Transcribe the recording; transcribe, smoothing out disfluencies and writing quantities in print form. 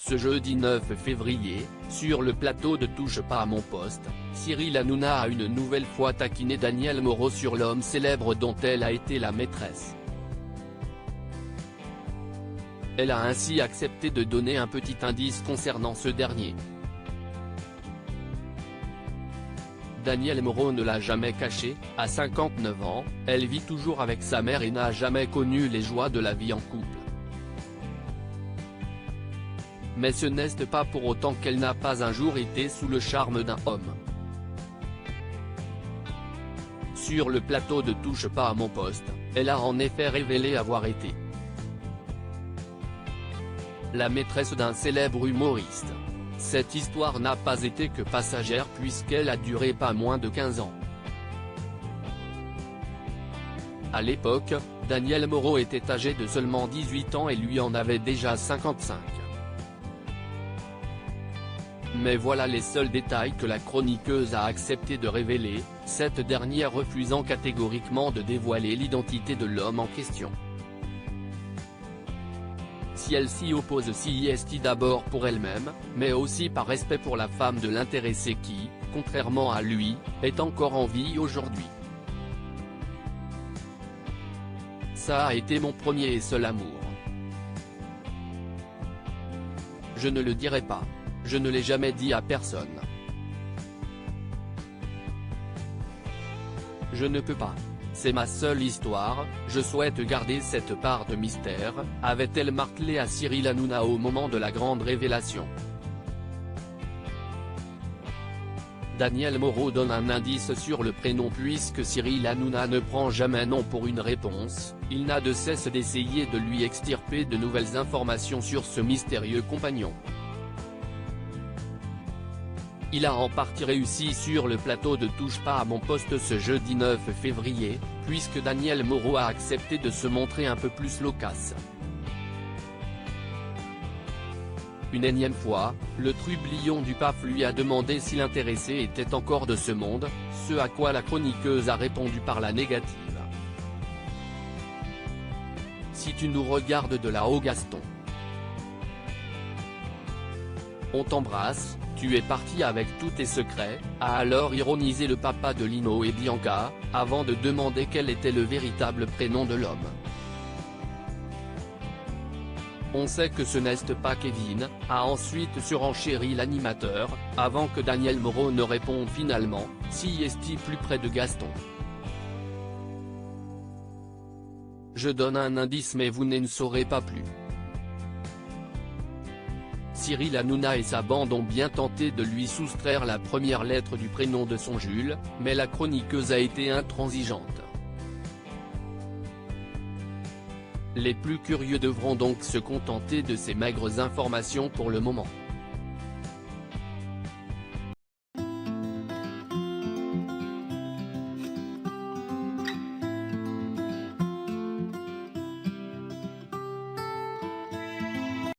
Ce jeudi 9 février, sur le plateau de Touche pas à mon poste, Cyril Hanouna a une nouvelle fois taquiné Danielle Moreau sur l'homme célèbre dont elle a été la maîtresse. Elle a ainsi accepté de donner un petit indice concernant ce dernier. Danielle Moreau ne l'a jamais caché, à 59 ans, elle vit toujours avec sa mère et n'a jamais connu les joies de la vie en couple. Mais ce n'est pas pour autant qu'elle n'a pas un jour été sous le charme d'un homme. Sur le plateau de Touche pas à mon poste, elle a en effet révélé avoir été la maîtresse d'un célèbre humoriste. Cette histoire n'a pas été que passagère puisqu'elle a duré pas moins de 15 ans. À l'époque, Danielle Moreau était âgée de seulement 18 ans et lui en avait déjà 55. Mais voilà les seuls détails que la chroniqueuse a accepté de révéler, cette dernière refusant catégoriquement de dévoiler l'identité de l'homme en question. Si elle s'y oppose c'est d'abord pour elle-même, mais aussi par respect pour la femme de l'intéressé qui, contrairement à lui, est encore en vie aujourd'hui. Ça a été mon premier et seul amour. Je ne le dirai pas. Je ne l'ai jamais dit à personne. Je ne peux pas. C'est ma seule histoire, je souhaite garder cette part de mystère, avait-elle martelé à Cyril Hanouna au moment de la grande révélation. Danielle Moreau donne un indice sur le prénom puisque Cyril Hanouna ne prend jamais non pour une réponse, il n'a de cesse d'essayer de lui extirper de nouvelles informations sur ce mystérieux compagnon. Il a en partie réussi sur le plateau de Touche pas à mon poste ce jeudi 9 février, puisque Danielle Moreau a accepté de se montrer un peu plus loquace. Une énième fois, le trublion du PAF lui a demandé si l'intéressé était encore de ce monde, ce à quoi la chroniqueuse a répondu par la négative. Si tu nous regardes de là-haut Gaston, on t'embrasse, tu es parti avec tous tes secrets, a alors ironisé le papa de Lino et Bianca, avant de demander quel était le véritable prénom de l'homme. On sait que ce n'est pas Kevin, a ensuite surenchéri l'animateur, avant que Danielle Moreau ne réponde finalement, si est-il plus près de Gaston. Je donne un indice mais vous ne saurez pas plus. Cyril Hanouna et sa bande ont bien tenté de lui soustraire la première lettre du prénom de son Jules, mais la chroniqueuse a été intransigeante. Les plus curieux devront donc se contenter de ces maigres informations pour le moment.